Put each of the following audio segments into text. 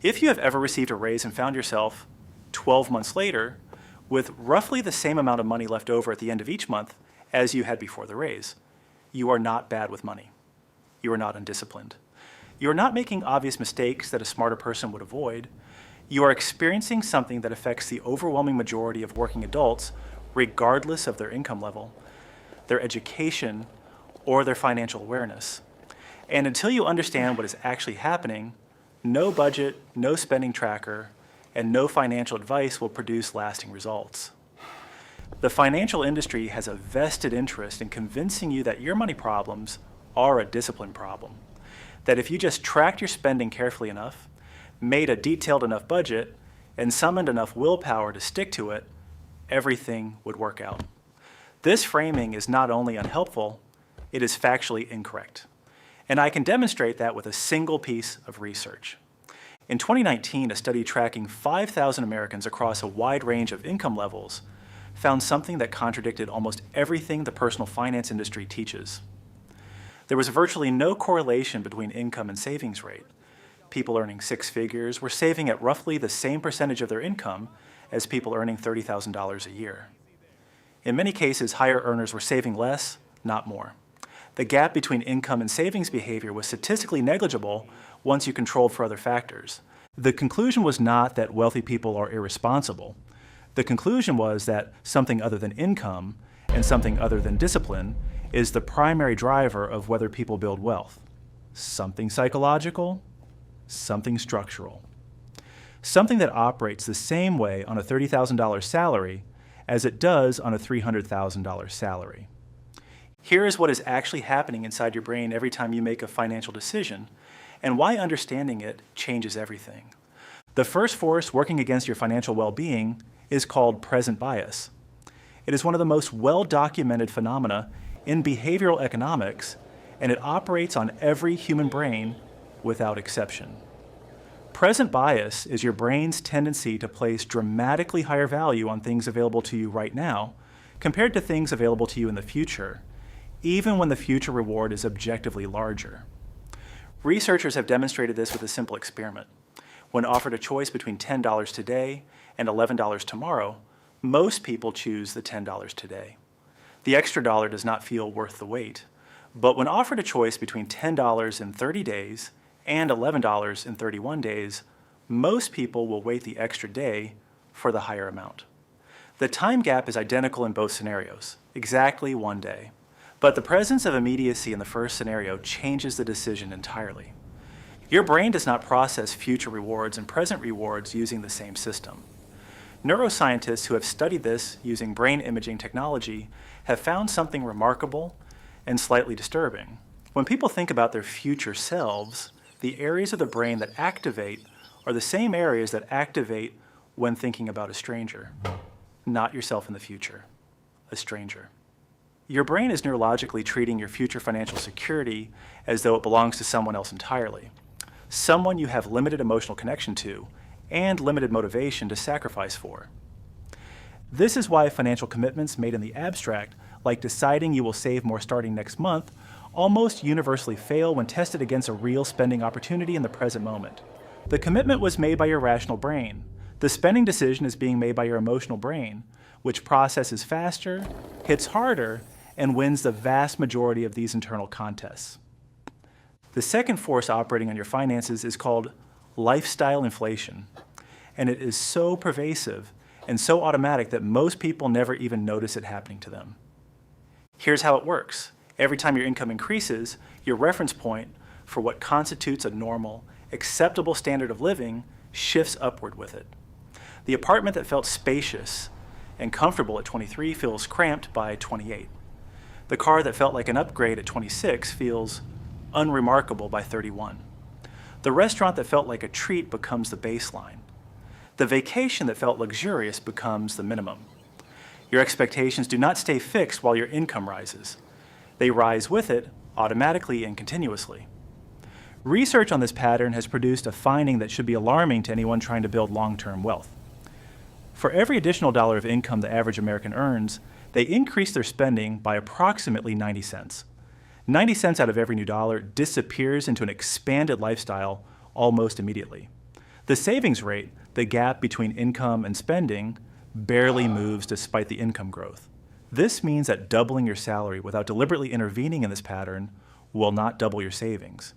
If you have ever received a raise and found yourself 12 months later with roughly the same amount of money left over at the end of each month as you had before the raise, you are not bad with money. You are not undisciplined. You are not making obvious mistakes that a smarter person would avoid. You are experiencing something that affects the overwhelming majority of working adults, regardless of their income level, their education, or their financial awareness. And until you understand what is actually happening, no budget, no spending tracker, and no financial advice will produce lasting results. The financial industry has a vested interest in convincing you that your money problems are a discipline problem. That if you just tracked your spending carefully enough, made a detailed enough budget, and summoned enough willpower to stick to it, everything would work out. This framing is not only unhelpful, it is factually incorrect. And I can demonstrate that with a single piece of research. In 2019, a study tracking 5,000 Americans across a wide range of income levels found something that contradicted almost everything the personal finance industry teaches. There was virtually no correlation between income and savings rate. People earning six figures were saving at roughly the same percentage of their income as people earning $30,000 a year. In many cases, higher earners were saving less, not more. The gap between income and savings behavior was statistically negligible once you controlled for other factors. The conclusion was not that wealthy people are irresponsible. The conclusion was that something other than income and something other than discipline is the primary driver of whether people build wealth. Something psychological, something structural. Something that operates the same way on a $30,000 salary as it does on a $300,000 salary. Here is what is actually happening inside your brain every time you make a financial decision, and why understanding it changes everything. The first force working against your financial well-being is called present bias. It is one of the most well-documented phenomena in behavioral economics, and it operates on every human brain without exception. Present bias is your brain's tendency to place dramatically higher value on things available to you right now compared to things available to you in the future, even when the future reward is objectively larger. Researchers have demonstrated this with a simple experiment. When offered a choice between $10 today and $11 tomorrow, most people choose the $10 today. The extra dollar does not feel worth the wait. But when offered a choice between $10 in 30 days and $11 in 31 days, most people will wait the extra day for the higher amount. The time gap is identical in both scenarios, exactly 1 day. But the presence of immediacy in the first scenario changes the decision entirely. Your brain does not process future rewards and present rewards using the same system. Neuroscientists who have studied this using brain imaging technology have found something remarkable and slightly disturbing. When people think about their future selves, the areas of the brain that activate are the same areas that activate when thinking about a stranger. Not yourself in the future, a stranger. Your brain is neurologically treating your future financial security as though it belongs to someone else entirely, someone you have limited emotional connection to and limited motivation to sacrifice for. This is why financial commitments made in the abstract, like deciding you will save more starting next month, almost universally fail when tested against a real spending opportunity in the present moment. The commitment was made by your rational brain. The spending decision is being made by your emotional brain, which processes faster, hits harder, and wins the vast majority of these internal contests. The second force operating on your finances is called lifestyle inflation, and it is so pervasive and so automatic that most people never even notice it happening to them. Here's how it works. Every time your income increases, your reference point for what constitutes a normal, acceptable standard of living shifts upward with it. The apartment that felt spacious and comfortable at 23 feels cramped by 28. The car that felt like an upgrade at 26 feels unremarkable by 31. The restaurant that felt like a treat becomes the baseline. The vacation that felt luxurious becomes the minimum. Your expectations do not stay fixed while your income rises. They rise with it automatically and continuously. Research on this pattern has produced a finding that should be alarming to anyone trying to build long-term wealth. For every additional dollar of income the average American earns, they increase their spending by approximately 90 cents. 90 cents out of every new dollar disappears into an expanded lifestyle almost immediately. The savings rate, the gap between income and spending, barely moves despite the income growth. This means that doubling your salary without deliberately intervening in this pattern will not double your savings.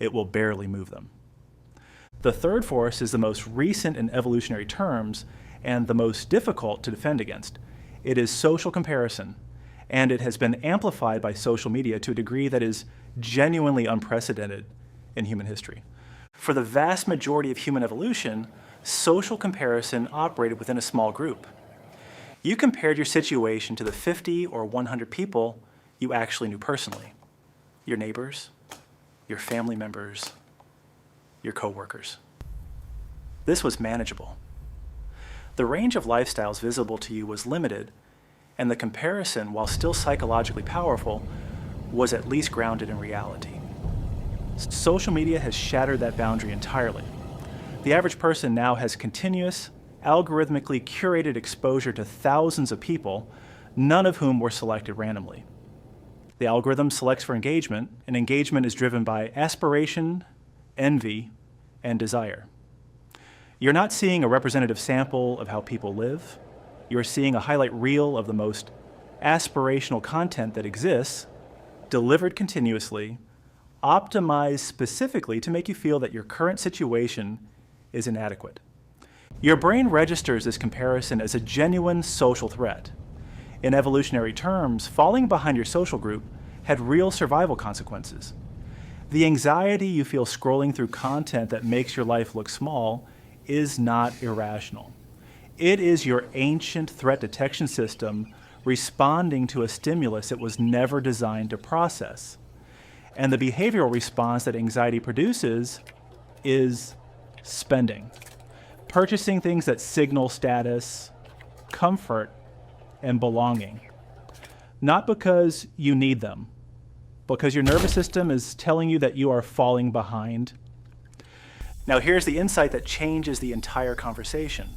It will barely move them. The third force is the most recent in evolutionary terms and the most difficult to defend against. It is social comparison, and it has been amplified by social media to a degree that is genuinely unprecedented in human history. For the vast majority of human evolution, social comparison operated within a small group. You compared your situation to the 50 or 100 people you actually knew personally. Your neighbors, your family members, your coworkers. This was manageable. The range of lifestyles visible to you was limited, and the comparison, while still psychologically powerful, was at least grounded in reality. Social media has shattered that boundary entirely. The average person now has continuous, algorithmically curated exposure to thousands of people, none of whom were selected randomly. The algorithm selects for engagement, and engagement is driven by aspiration, envy, and desire. You're not seeing a representative sample of how people live. You're seeing a highlight reel of the most aspirational content that exists, delivered continuously, optimized specifically to make you feel that your current situation is inadequate. Your brain registers this comparison as a genuine social threat. In evolutionary terms, falling behind your social group had real survival consequences. The anxiety you feel scrolling through content that makes your life look small is not irrational. It is your ancient threat detection system responding to a stimulus it was never designed to process. And the behavioral response that anxiety produces is spending. Purchasing things that signal status, comfort, and belonging. Not because you need them, because your nervous system is telling you that you are falling behind. Now here's the insight that changes the entire conversation.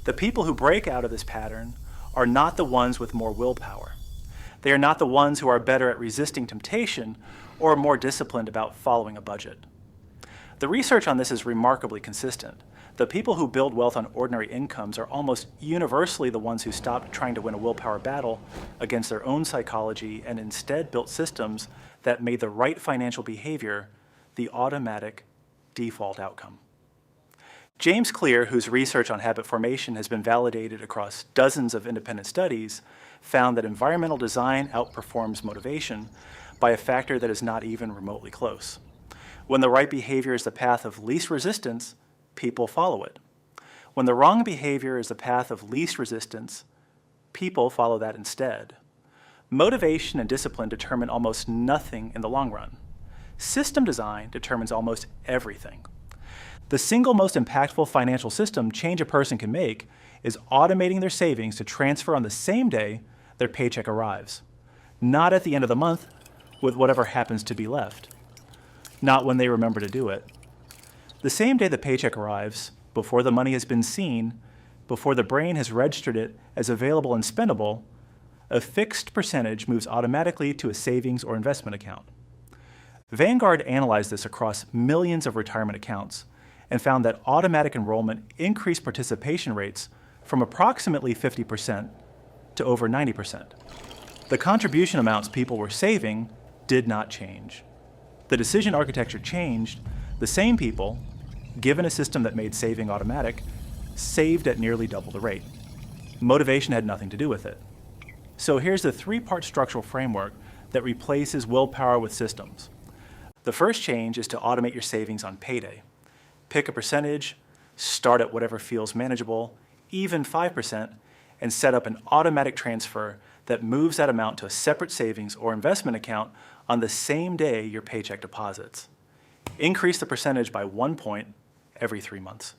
The people who break out of this pattern are not the ones with more willpower. They are not the ones who are better at resisting temptation or more disciplined about following a budget. The research on this is remarkably consistent. The people who build wealth on ordinary incomes are almost universally the ones who stopped trying to win a willpower battle against their own psychology and instead built systems that made the right financial behavior the automatic default outcome. James Clear, whose research on habit formation has been validated across dozens of independent studies, found that environmental design outperforms motivation by a factor that is not even remotely close. When the right behavior is the path of least resistance, people follow it. When the wrong behavior is the path of least resistance, people follow that instead. Motivation and discipline determine almost nothing in the long run. System design determines almost everything. The single most impactful financial system change a person can make is automating their savings to transfer on the same day their paycheck arrives, not at the end of the month with whatever happens to be left, not when they remember to do it. The same day the paycheck arrives, before the money has been seen, before the brain has registered it as available and spendable, a fixed percentage moves automatically to a savings or investment account. Vanguard analyzed this across millions of retirement accounts and found that automatic enrollment increased participation rates from approximately 50% to over 90%. The contribution amounts people were saving did not change. The decision architecture changed. The same people, given a system that made saving automatic, saved at nearly double the rate. Motivation had nothing to do with it. So here's the three-part structural framework that replaces willpower with systems. The first change is to automate your savings on payday. Pick a percentage, start at whatever feels manageable, even 5%, and set up an automatic transfer that moves that amount to a separate savings or investment account on the same day your paycheck deposits. Increase the percentage by 1 point every 3 months.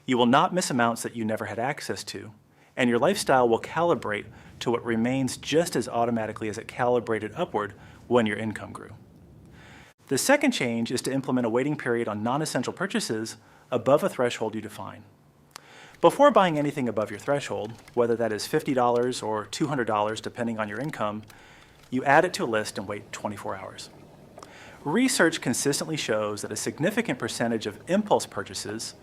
You will not miss amounts that you never had access to, and your lifestyle will calibrate to what remains just as automatically as it calibrated upward when your income grew. The second change is to implement a waiting period on non-essential purchases above a threshold you define. Before buying anything above your threshold, whether that is $50 or $200 depending on your income, you add it to a list and wait 24 hours. Research consistently shows that a significant percentage of impulse purchases,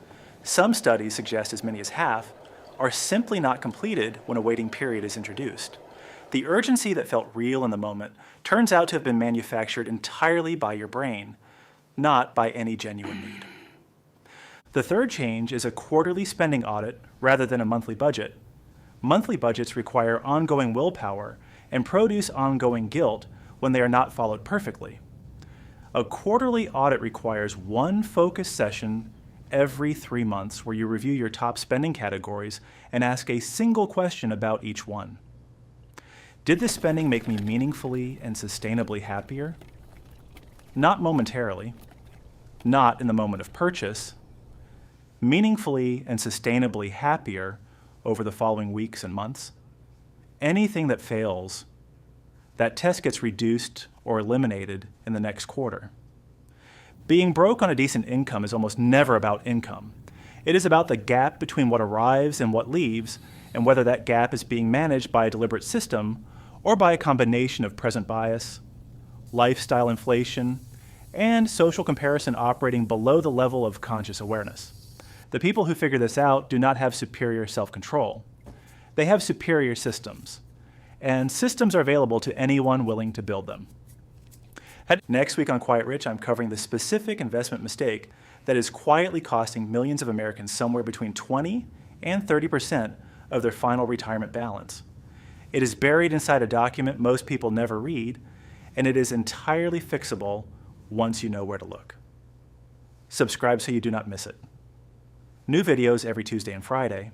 Some studies suggest as many as half are simply not completed when a waiting period is introduced. The urgency that felt real in the moment turns out to have been manufactured entirely by your brain, not by any genuine need. The third change is a quarterly spending audit rather than a monthly budget. Monthly budgets require ongoing willpower and produce ongoing guilt when they are not followed perfectly. A quarterly audit requires one focused session every 3 months where you review your top spending categories and ask a single question about each one. Did this spending make me meaningfully and sustainably happier? Not momentarily, not in the moment of purchase, meaningfully and sustainably happier over the following weeks and months. Anything that fails, that test gets reduced or eliminated in the next quarter. Being broke on a decent income is almost never about income. It is about the gap between what arrives and what leaves, and whether that gap is being managed by a deliberate system or by a combination of present bias, lifestyle inflation, and social comparison operating below the level of conscious awareness. The people who figure this out do not have superior self-control. They have superior systems, and systems are available to anyone willing to build them. Next week on Quiet Rich, I'm covering the specific investment mistake that is quietly costing millions of Americans somewhere between 20 and 30% of their final retirement balance. It is buried inside a document most people never read, and it is entirely fixable once you know where to look. Subscribe so you do not miss it. New videos every Tuesday and Friday.